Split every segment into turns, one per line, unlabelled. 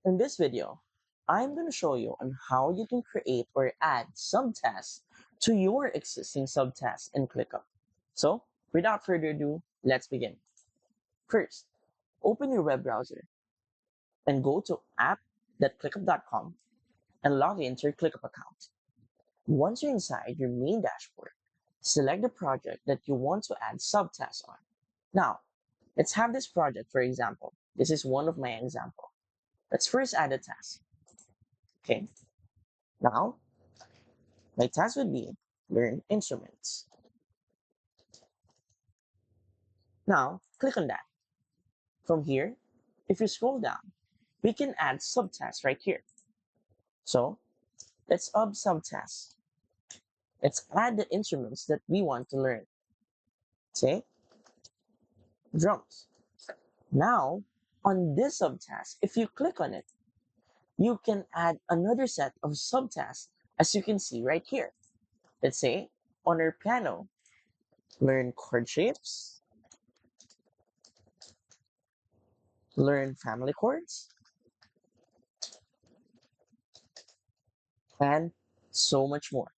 In this video, I'm going to show you on how you can create or add subtasks to your existing subtasks in ClickUp. So, without further ado, let's begin. First, open your web browser and go to app.clickup.com and log into your ClickUp account. Once you're inside your main dashboard, select the project that you want to add subtasks on. Now, let's have this project, for example. This is one of my example. Let's first add a task. Okay, now my task would be learn instruments. Now, click on that. From here, if you scroll down, we can add subtasks right here. So, let's add subtasks. Let's add the instruments that we want to learn. Say, drums. Now, on this subtask, if you click on it, you can add another set of subtasks as you can see right here. Let's say, on our piano, learn chord shapes, learn family chords, and so much more.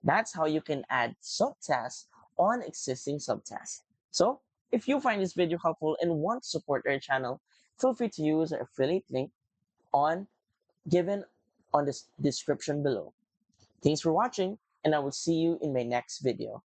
That's how you can add subtasks on existing subtasks. So, if you find this video helpful and want to support our channel, feel free to use our affiliate link on given on the description below. Thanks for watching, and I will see you in my next video.